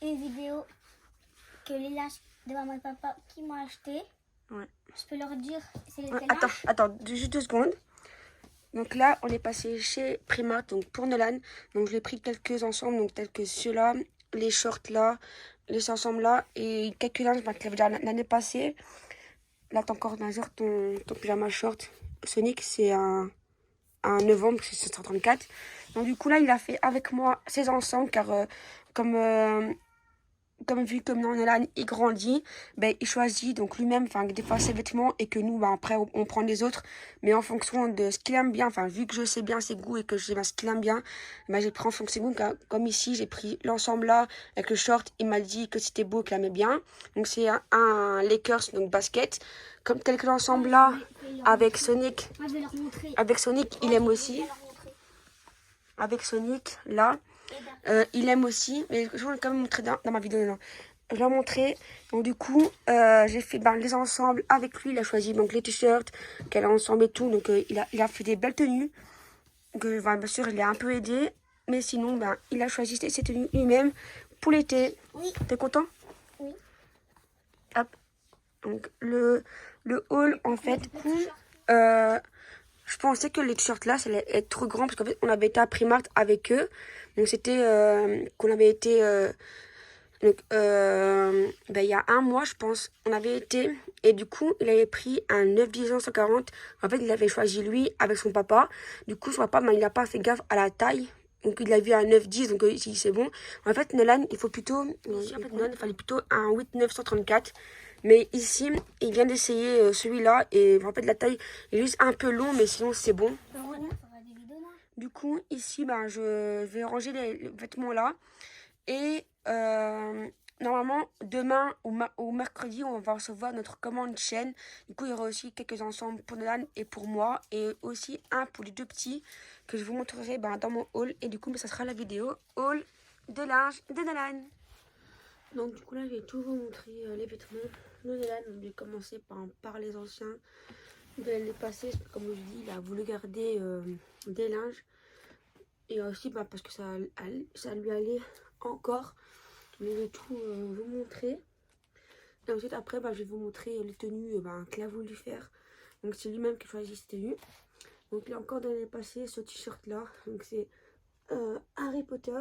une vidéo que les linges de maman et papa qui m'ont acheté. Ouais. Je peux leur dire c'est les Attends, juste 2 secondes. Donc là, on est passé chez Primark, donc pour Nolan. Donc j'ai pris quelques ensembles, donc tels que ceux-là, les shorts là, les ensembles là, et quelques linges que j'avais déjà l'année passée. Là, t'as encore un jour ton pyjama short Sonic, c'est un 9 ans, parce que c'est 134. Donc du coup là, il a fait avec moi ces ensembles, car comme vu que Nolan il grandit, ben, il choisit donc lui-même, enfin des fois ses vêtements, et que nous, ben, après on prend les autres, mais en fonction de ce qu'il aime bien, enfin vu que je sais bien ses goûts et que je sais bien ce qu'il aime bien, ben, j'ai pris en fonction de ses goûts, comme ici j'ai pris l'ensemble là avec le short, il m'a dit que c'était beau, qu'il aimait bien, donc c'est un Lakers, donc basket, comme tel que l'ensemble là avec Sonic, il aime aussi, avec Sonic là. Il aime aussi, mais je vais quand même montrer dans ma vidéo. Non. Je l'ai montré. Donc du coup, j'ai fait les ensembles avec lui. Il a choisi donc les t-shirts, qu'elle a ensemble et tout. Donc il a fait des belles tenues. Donc bien sûr, il est un peu aidé. Mais sinon, il a choisi ses tenues lui-même pour l'été. Oui. T'es content? Oui. Hop. Donc le haul, en fait, je pensais que les t-shirts là, ça allait être trop grand parce qu'en fait, on avait été à Primark avec eux. Donc c'était qu'on avait été donc il y a un mois, je pense, on avait été et du coup, il avait pris un 9-10 ans 140. En fait, il avait choisi lui avec son papa. Du coup, son papa, il n'a pas fait gaffe à la taille. Donc il a vu un 9-10, donc il c'est bon. En fait, Nolan, il faut plutôt ici, en fait, Nolan, il fallait plutôt un 8-9 134. Mais ici, il vient d'essayer celui-là et en fait, la taille est juste un peu long, mais sinon, c'est bon. Du coup, ici, je vais ranger les vêtements là. Et normalement, demain ou mercredi, on va recevoir notre commande chaîne. Du coup, il y aura aussi quelques ensembles pour Nolan et pour moi. Et aussi un pour les deux petits que je vous montrerai dans mon haul. Et du coup, ça sera la vidéo haul de linge de Nolan. Donc du coup, là, je vais tout vous montrer les vêtements de Nolan. On va commencer par les anciens de l'année passée. Comme je vous dis, il a voulu garder des linges. Et aussi parce que ça lui allait encore. Je vais tout vous montrer. Et ensuite après je vais vous montrer les tenues qu'il a voulu faire. Donc c'est lui-même qui choisit ses tenues. Donc il a encore dans l'année passée ce t-shirt là. Donc c'est Harry Potter.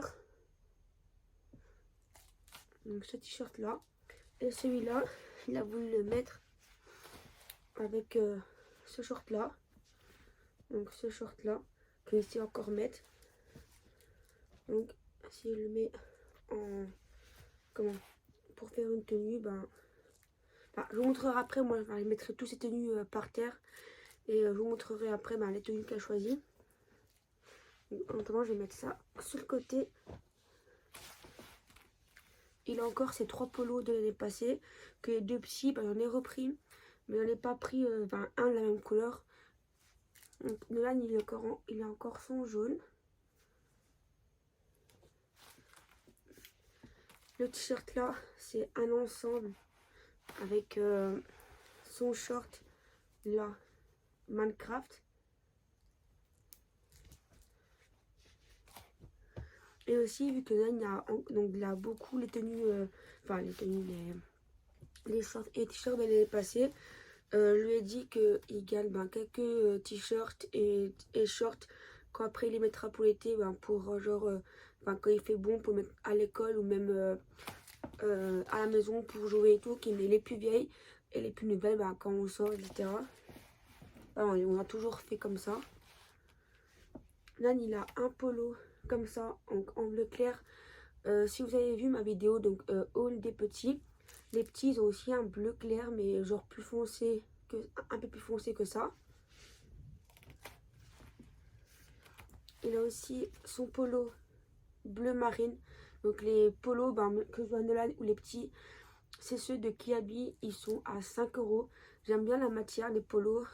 Donc ce t-shirt là. Et celui-là, il a voulu le mettre avec ce short là. Donc ce short là, que je vais essayer encore mettre. Donc si je le mets en pour faire une tenue, je vous montrerai après. Moi je mettrai toutes ces tenues par terre et je vous montrerai après les tenues qu'elle a choisies. Maintenant je vais mettre ça sur le côté. Il a encore ces 3 polos de l'année passée, que les 2 petits, j'en ai repris, mais j'en ai pas pris un de la même couleur. Donc Nolan il a encore son jaune. Le t-shirt là, c'est un ensemble avec son short là, Minecraft. Et aussi, vu que Nolan il a beaucoup les tenues, les shorts et t-shirts de l'année passée, je lui ai dit qu'il gagne quelques t-shirts et shorts quand après il les mettra pour l'été, pour quand il fait bon pour mettre à l'école ou même à la maison pour jouer et tout, qu'il met les plus vieilles et les plus nouvelles quand on sort, etc. On a toujours fait comme ça. Là, il a un polo comme ça en bleu clair. Si vous avez vu ma vidéo, donc haul des petits, les petits ils ont aussi un bleu clair, mais genre plus foncé, un peu plus foncé que ça. Il a aussi son polo bleu marine. Donc les polos, que ce soit Nolan ou les petits, c'est ceux de Kiabi, ils sont à 5 €. J'aime bien la matière, les polos.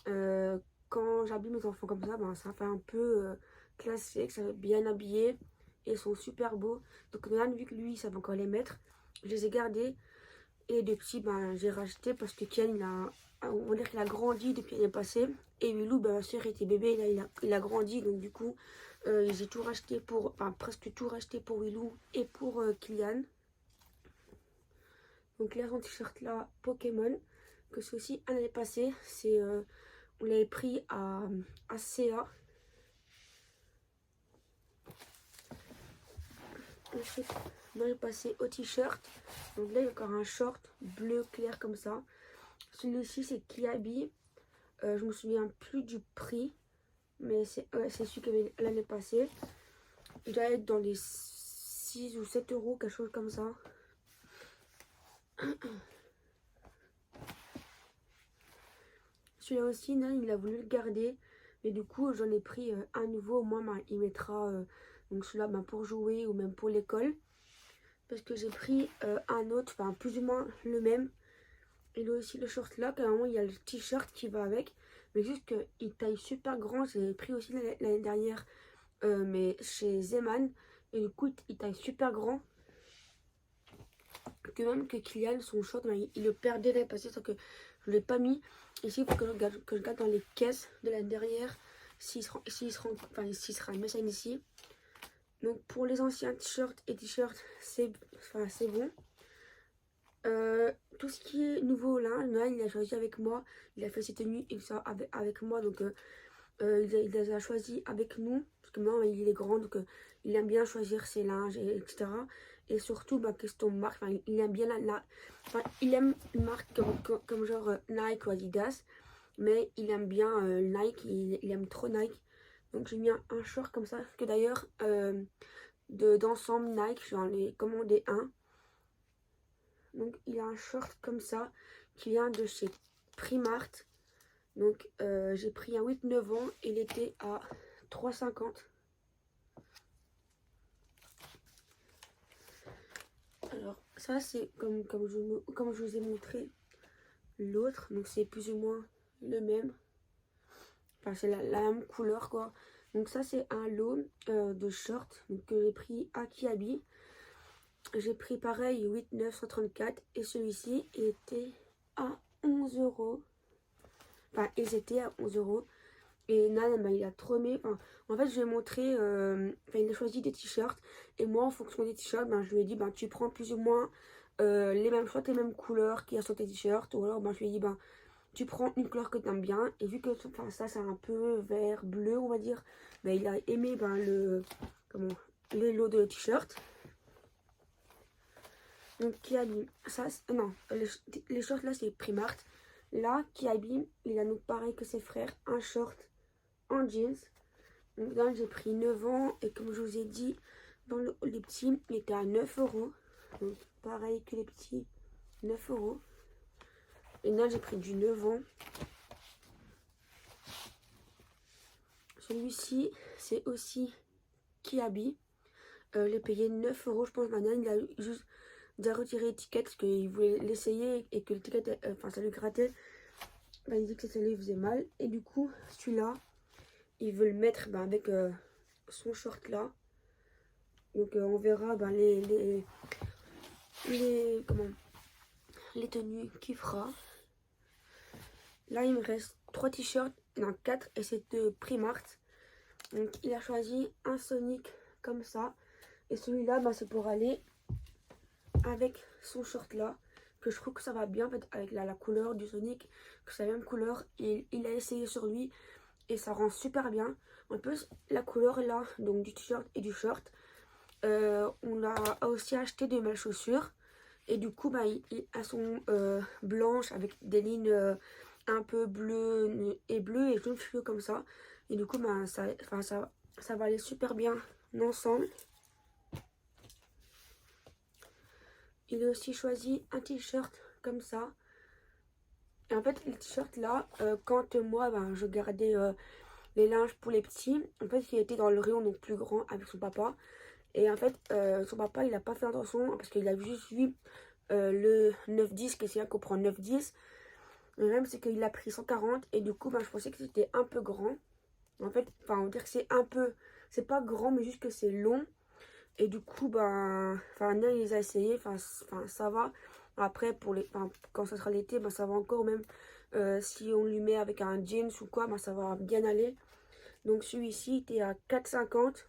Quand j'habille mes enfants comme ça fait un peu classique, ça va bien habillé. Et ils sont super beaux. Donc Nolan, vu que lui, il savait encore les mettre, je les ai gardés. Et les petits, j'ai racheté parce que Kian, on va dire qu'il a grandi depuis l'année passée. Et Wilou, ma soeur était bébé, là, il a grandi. Donc du coup, J'ai tout racheté pour, enfin presque tout racheté pour Willou et pour Kylian. Donc là, son t-shirt là, Pokémon, que c'est aussi un année passée. C'est, on l'avait pris à CA. Ensuite, on est passé au t-shirt. Donc là, il y a encore un short bleu clair comme ça. Celui-ci, c'est Kiabi. Je me souviens plus du prix. Mais c'est celui qu'il y avait l'année passée. Il doit être dans les 6 ou 7 euros, quelque chose comme ça. Celui-là aussi, Nan, il a voulu le garder. Mais du coup, j'en ai pris un nouveau. Au moins, il mettra donc celui-là pour jouer ou même pour l'école. Parce que j'ai pris un autre, enfin plus ou moins le même. Et là aussi le short là, carrément il y a le t-shirt qui va avec. Mais juste qu'il taille super grand. J'ai pris aussi l'année dernière, mais chez Zeman. Et du coup il taille super grand. Que même que Kylian, son short, il le perdait l'année passée, sauf que je ne l'ai pas mis. Ici il faut que je regarde dans les caisses de l'année dernière s'il sera mis ici. Donc pour les anciens t-shirts et t-shirts, c'est bon. Tout ce qui est nouveau là, il a choisi avec moi. Il a fait ses tenues et ça avec moi. Donc il les a choisis avec nous. Parce que maintenant il est grand, donc il aime bien choisir ses linges, etc. Et surtout, question marque, il aime bien il aime une marque comme genre Nike ou Adidas. Mais il aime bien Nike, il aime trop Nike. Donc j'ai mis un short comme ça, que d'ailleurs d'ensemble Nike, j'en ai commandé un. Donc il a un short comme ça qui vient de chez Primart. Donc j'ai pris un 8-9 ans, il était à 3,50. Alors ça c'est comme je vous ai montré l'autre, donc c'est plus ou moins le même. Enfin c'est la même couleur quoi. Donc ça c'est un lot de shorts que j'ai pris à Kiabi. J'ai pris pareil 8,934 et celui-ci était à 11 euros. Enfin, ils étaient à 11 euros. Et Nan, il a trop aimé. En fait, je lui ai montré. Il a choisi des t-shirts. Et moi, en fonction des t-shirts, je lui ai dit tu prends plus ou moins les mêmes shorts, les mêmes couleurs qu'il y a sur tes t-shirts. Ou alors, je lui ai dit tu prends une couleur que tu aimes bien. Et vu que ça, c'est un peu vert, bleu, on va dire. Il a aimé les lots de t-shirts. Donc, qui a mis ça, non, les shorts là, c'est Primart. Là, Kiabi, il a donc pareil que ses frères, un short en jeans. Donc là, j'ai pris 9 ans. Et comme je vous ai dit, dans les petits, il était à 9 euros. Donc pareil que les petits, 9 euros. Et là, j'ai pris du 9 ans. Celui-ci, c'est aussi Kiabi. Il est payé 9 euros. Je pense que maintenant, il a juste déjà retiré l'étiquette parce qu'il voulait l'essayer et que l'étiquette, ça lui grattait. Il dit que ça lui faisait mal. Et du coup, celui-là, il veut le mettre avec son short là. Donc on verra les tenues qu'il fera. Là, il me reste 3 t-shirts, non 4, et c'est de Primart. Donc il a choisi un Sonic comme ça. Et celui-là, c'est pour aller avec son short là. Que je trouve que ça va bien en fait, avec la couleur du Sonic. Que c'est la même couleur. Et il a essayé sur lui. Et ça rend super bien. En plus, la couleur là, donc du t-shirt et du short. On a aussi acheté des belles chaussures. Et du coup, elles sont blanches avec des lignes un peu bleues et jaunes cheveux comme ça. Et du coup, ça va aller super bien ensemble. Il a aussi choisi un t-shirt comme ça. Et en fait, le t-shirt là, quand moi, je gardais les linges pour les petits, en fait, il était dans le rayon donc plus grand avec son papa. Et en fait, son papa, il n'a pas fait attention parce qu'il a juste vu le 9-10, que c'est là qu'on prend 9-10. Le problème, c'est qu'il a pris 140 et du coup, je pensais que c'était un peu grand. En fait, on va dire que c'est un peu, c'est pas grand, mais juste que c'est long. Et du coup, Nan, il les a essayés, ça va. Après, quand ça sera l'été, ça va encore, même si on lui met avec un jeans ou quoi, ça va bien aller. Donc celui-ci était à 4,50.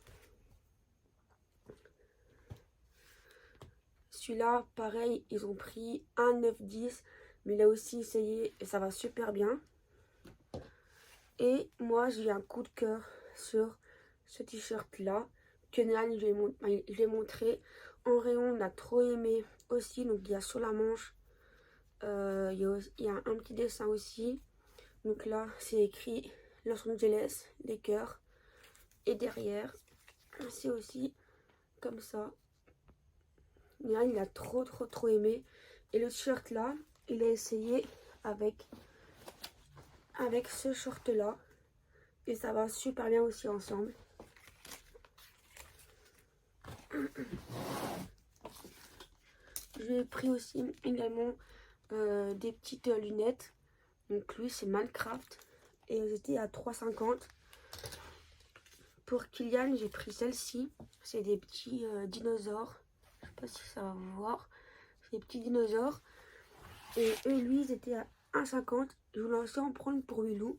Celui-là, pareil, ils ont pris 1,910. Mais il a aussi essayé et ça va super bien. Et moi, j'ai eu un coup de cœur sur ce t-shirt-là. Que Nolan, je l'ai montré. En rayon, on a trop aimé aussi. Donc, il y a sur la manche, il y a un petit dessin aussi. Donc là, c'est écrit Los Angeles, les cœurs. Et derrière, c'est aussi comme ça. Nolan, il a trop aimé. Et le t-shirt là, il a essayé avec ce short là. Et ça va super bien aussi ensemble. J'ai pris aussi également des petites lunettes. Donc lui c'est Minecraft. Et elles étaient à 3,50. Pour Kylian, j'ai pris celle-ci. C'est des petits dinosaures. Je sais pas si ça va vous voir. C'est des petits dinosaures. Et eux, lui, ils étaient à 1,50. Je voulais aussi en prendre pour Wilou.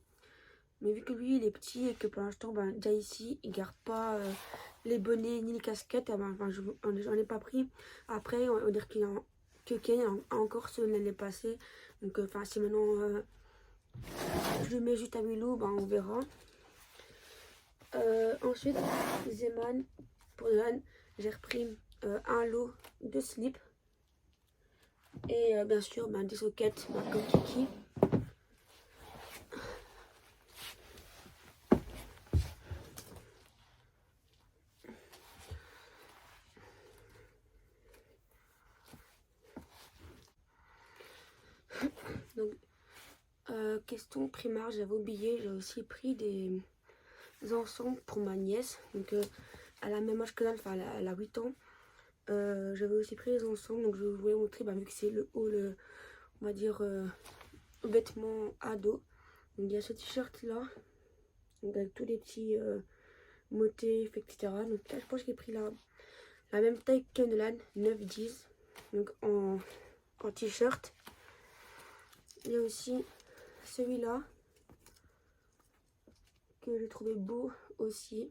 Mais vu que lui, il est petit et que pour l'instant, ben, déjà ici, il garde pas les bonnets ni les casquettes. Enfin, j'en ai pas pris. Après, on va dire que Ken a encore ceux de l'année passée. Donc, enfin, si maintenant je le mets juste à Wilou, ben, on verra. Ensuite, Zeman, pour Nolan, j'ai repris un lot de slips. Et bien sûr, ben, des sockets ben, comme Kiki. Donc, question Primark, j'avais oublié, j'ai aussi pris des ensembles pour ma nièce. Donc, à la même âge que là, enfin, elle a 8 ans. J'avais aussi pris les ensembles, donc je voulais montrer, bah, vu que c'est le haut, on va dire, vêtements ado. Donc, il y a ce t-shirt là, donc avec tous les petits motifs, etc. Donc, là, je pense que j'ai pris la même taille que Nolan, 9-10, donc en t-shirt. Il y a aussi celui-là que j'ai trouvé beau aussi.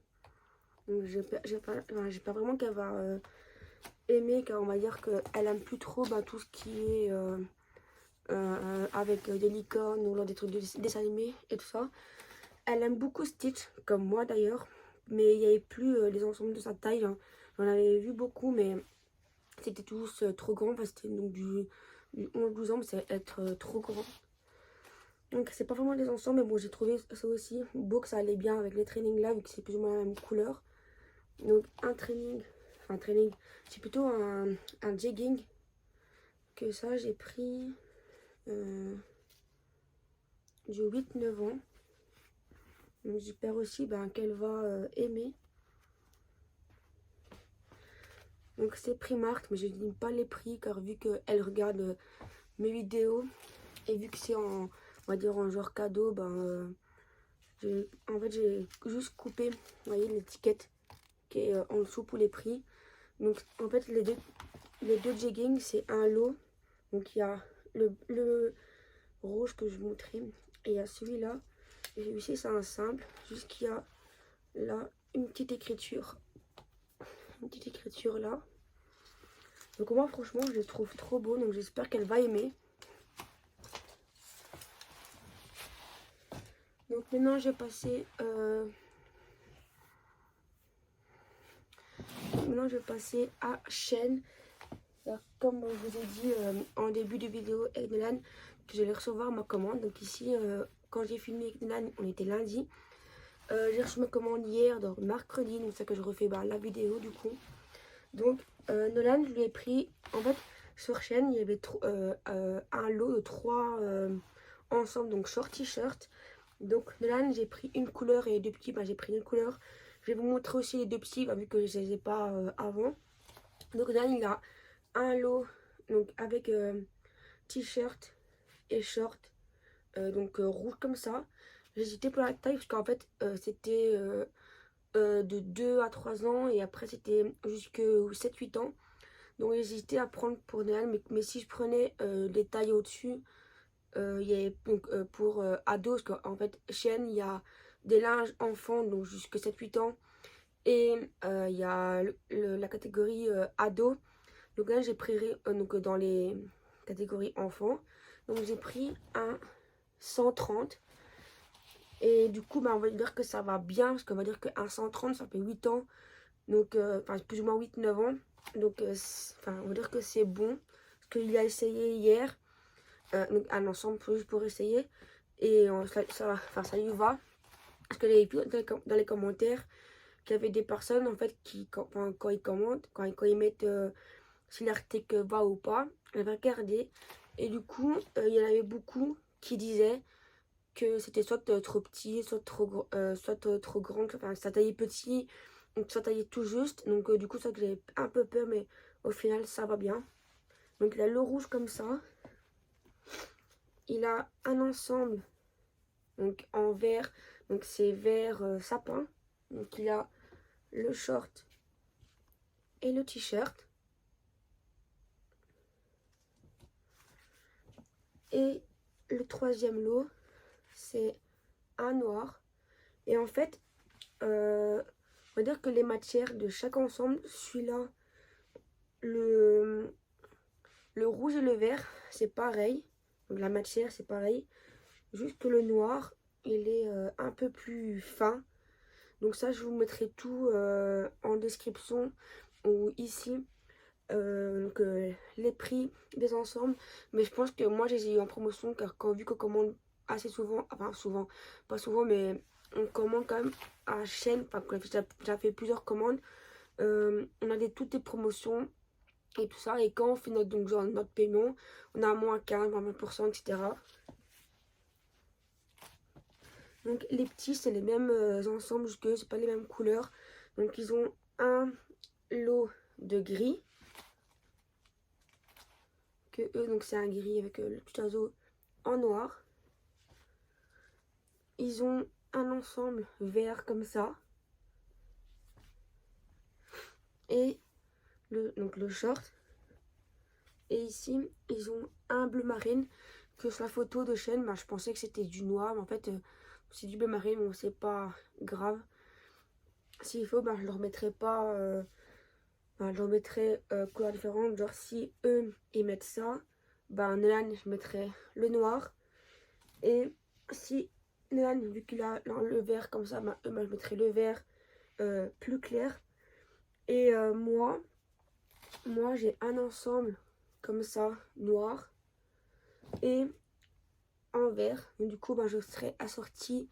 Donc j'ai pas vraiment qu'elle va aimer, car on va dire qu'elle aime plus trop bah, tout ce qui est avec des licornes ou des trucs de dessins animés et tout ça. Elle aime beaucoup Stitch, comme moi d'ailleurs, mais il n'y avait plus les ensembles de sa taille. Hein. J'en avais vu beaucoup, mais c'était tous trop grand. Enfin, c'était donc du 11-12 ans, mais c'est être trop grand. Donc c'est pas vraiment des ensembles, mais bon, j'ai trouvé ça aussi beau, que ça allait bien avec les trainings là, vu que c'est plus ou moins la même couleur. Donc un training, c'est plutôt un jegging. Que ça, j'ai pris du 8-9 ans. Donc j'espère aussi ben, qu'elle va aimer. Donc c'est Primark, mais je ne dis pas les prix, car vu qu'elle regarde mes vidéos, et vu que c'est on va dire en genre cadeau, ben en fait j'ai juste coupé, vous voyez, l'étiquette qui est en dessous pour les prix. Donc en fait les deux jeggings c'est un lot. Donc il y a le rouge que je vous montrais, et il y a celui-là. Et celui-ci c'est un simple, juste qu'il y a là une petite écriture là. Donc moi franchement je le trouve trop beau, donc j'espère qu'elle va aimer. Donc maintenant je vais passer à Shein. Comme je vous ai dit en début de vidéo avec Nolan, que j'allais recevoir ma commande. Donc ici quand j'ai filmé avec Nolan, on était lundi. J'ai reçu ma commande hier, donc mercredi, donc c'est ça que je refais la vidéo du coup. Donc Nolan, je lui ai pris, en fait sur Shein il y avait un lot de 3 ensembles, donc short t-shirt. Donc Nolan, j'ai pris une couleur, et les deux petits, j'ai pris une couleur. Je vais vous montrer aussi les deux petits, vu que je ne les ai pas avant. Donc Nolan, il a un lot donc avec t-shirt et short, donc rouge comme ça. J'hésitais pour la taille, parce qu'en fait c'était de 2 à 3 ans, et après c'était jusque 7-8 ans. Donc j'hésitais à prendre pour Noël, mais si je prenais les tailles au-dessus, il y avait donc pour ados, parce qu'en fait Shein il y a des linges enfants, donc jusqu'à 7-8 ans. Et il y a la catégorie ado. Donc là, j'ai pris donc, dans les catégories enfants. Donc j'ai pris un 130. Et du coup, bah, on va dire que ça va bien. Parce qu'on va dire qu'un 130, ça fait 8 ans. Donc, enfin, plus ou moins 8-9 ans. Donc, on va dire que c'est bon. Parce qu'il a essayé hier. Donc, un ensemble juste pour essayer. Et ça lui va. Parce que j'avais vu dans les commentaires qu'il y avait des personnes, en fait, qui, quand ils commentent, quand ils mettent si l'article va ou pas, j'avais regardé. Et du coup, il y en avait beaucoup qui disaient que c'était soit trop petit, soit trop grand, enfin, ça taillait petit, donc ça taillait tout juste. Donc du coup, ça que j'avais un peu peur, mais au final, ça va bien. Donc il a le rouge comme ça. Il a un ensemble, donc en vert, donc c'est vert sapin. Donc il a le short et le t-shirt. Et le troisième lot, c'est un noir. Et en fait, on va dire que les matières de chaque ensemble, celui-là, le rouge et le vert, c'est pareil. Donc la matière, c'est pareil. Juste que le noir, il est un peu plus fin. Donc ça, je vous mettrai tout en description ou ici. Donc les prix des ensembles. Mais je pense que moi, je les ai eu en promotion car vu qu'on commande assez souvent, enfin souvent, pas souvent, mais on commande quand même à chaîne. Enfin, qu'on a déjà fait plusieurs commandes. On a toutes les promotions et tout ça. Et quand on fait notre paiement, on a moins 15, moins 20%, etc. Donc les petits, c'est les mêmes ensembles, juste que c'est pas les mêmes couleurs. Donc ils ont un lot de gris. Que eux, donc c'est un gris avec le petit oiseau en noir. Ils ont un ensemble vert comme ça. Et donc le short. Et ici, ils ont un bleu marine. Que sur la photo de chaîne, bah, je pensais que c'était du noir. Mais en fait, c'est du bleu marine. Bon, c'est pas grave. S'il faut, bah, je le remettrai pas. Je le remettrai couleur différente. Genre, si eux, ils mettent ça, bah, Nolan, je mettrai le noir. Et si Nolan, vu qu'il a le vert comme ça, bah, je mettrai le vert plus clair. Et moi j'ai un ensemble comme ça, noir et en vert. Donc, du coup, bah, je serai assortie,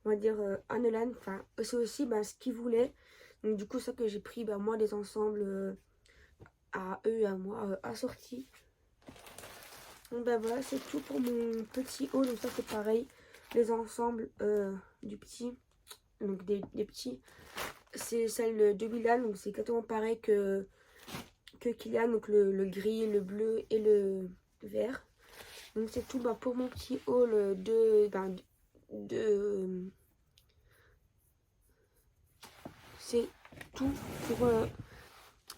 on va dire, à Nolan. Enfin, c'est aussi bah, ce qu'il voulait. Donc, du coup, ça que j'ai pris, bah, moi, des ensembles à eux et à moi assortis. Donc, bah, voilà, c'est tout pour mon petit haul. Donc, ça, c'est pareil. Les ensembles du petit, donc des petits, c'est celle de Bilal. Donc, c'est exactement pareil que Kylian, donc le gris, le bleu et le vert. Donc c'est tout bah, pour mon petit haul c'est tout pour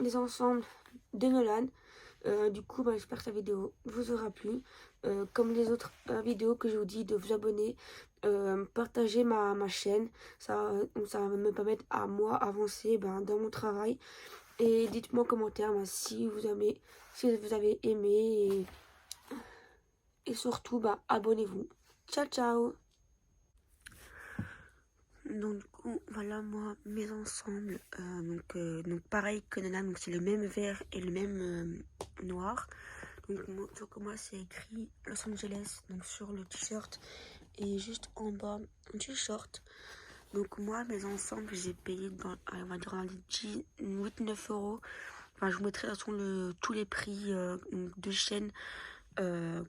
les ensembles de Nolan. Du coup, bah, j'espère que cette vidéo vous aura plu. Comme les autres vidéos que je vous dis de vous abonner, partager ma chaîne. Ça va me permettre à moi avancer dans mon travail. Et dites-moi en commentaire si vous avez aimé. Et surtout, abonnez-vous. Ciao, ciao! Donc, du coup, voilà moi, mes ensembles. Donc pareil que Nana, donc c'est le même vert et le même noir. Donc moi, c'est écrit Los Angeles donc sur le t-shirt. Et juste en bas, un t-shirt. Donc moi, mes ensembles, j'ai payé on va dire, dans les 8-9 euros. Enfin, je vous mettrai de toute façon tous les prix de chaîne en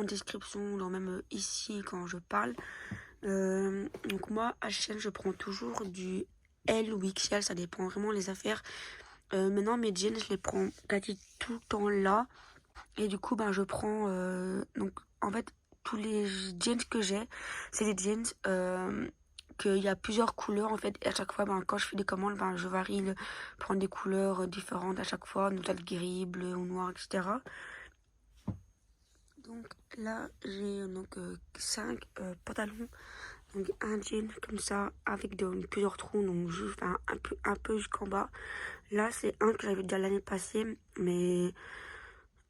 description, genre même ici quand je parle. Donc moi, à chaîne, je prends toujours du L ou XL, ça dépend vraiment les affaires. Maintenant, mes jeans, je les prends quasi tout le temps là. Et du coup, je prends... donc, en fait, tous les jeans que j'ai, c'est des jeans qu'il y a plusieurs couleurs, en fait. Et à chaque fois, quand je fais des commandes, je varie, prendre des couleurs différentes à chaque fois. Donc, gris, bleu ou noir, etc. Donc, là, j'ai 5 pantalons Donc un jean comme ça avec plusieurs trous, donc juste un peu jusqu'en bas. Là c'est un que j'avais déjà l'année passée, mais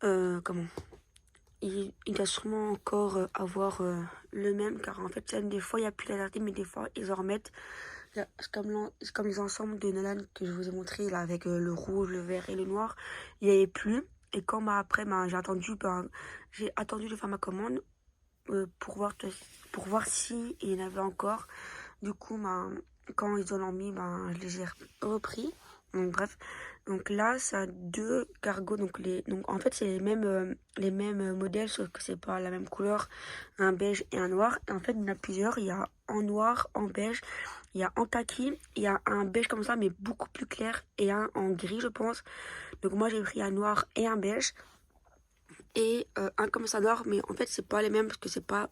comment, il doit sûrement encore avoir le même, car en fait des fois il n'y a plus la mais des fois ils en remettent. C'est comme les ensembles de Nolan que je vous ai montré là avec le rouge, le vert et le noir, il n'y avait plus. Et quand après j'ai attendu de faire ma commande pour voir si il y en avait encore. Du coup, quand ils en ont mis, je les ai repris. Donc bref, donc là, ça a deux cargos. Donc en fait, c'est les mêmes modèles, sauf que c'est pas la même couleur, un beige et un noir. Et en fait, il y en a plusieurs. Il y a en noir, en beige, il y a en kaki, il y a un beige comme ça, mais beaucoup plus clair, et un en gris, je pense. Donc moi, j'ai pris un noir et un beige. Et un comme ça noir, mais en fait c'est pas les mêmes parce que c'est pas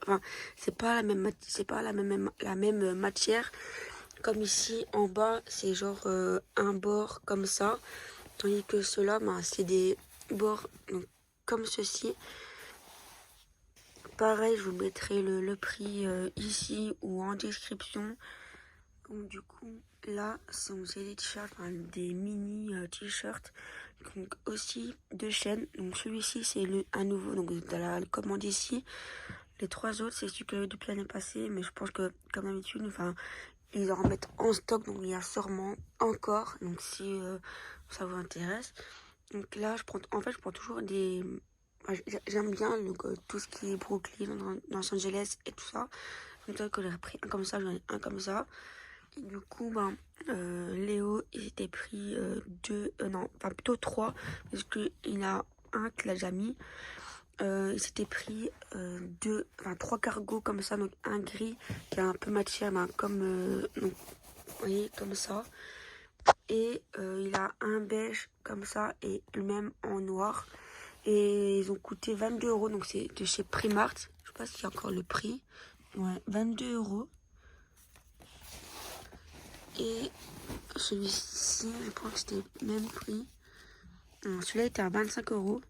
la même matière. Comme ici en bas c'est genre un bord comme ça, tandis que ceux-là c'est des bords donc, comme ceci. Pareil, je vous mettrai le prix ici ou en description. Donc du coup là c'est des t-shirts, des mini t-shirts, donc aussi deux chaînes. Donc celui-ci c'est un nouveau, donc dans la commande ici. Les trois autres c'est celui que depuis l'année passée, mais je pense que comme d'habitude ils en remettent en stock, donc il y a sûrement encore, donc si ça vous intéresse. Donc là je prends toujours des, j'aime bien donc, tout ce qui est Brooklyn, Los Angeles et tout ça. Donc ça que j'ai pris un comme ça, j'en ai un comme ça. Et du coup, Léo, il s'était pris plutôt trois, parce qu'il a un qu'il a déjà mis. Il s'était pris trois cargos comme ça, donc un gris qui a un peu matière, donc, vous voyez, comme ça. Et il a un beige comme ça et le même en noir. Et ils ont coûté 22 €, donc c'est de chez Primark. Je sais pas s'il y a encore le prix. Ouais, 22 €. Et celui-ci, je pense que c'était le même prix. Celui-là était à 25 €.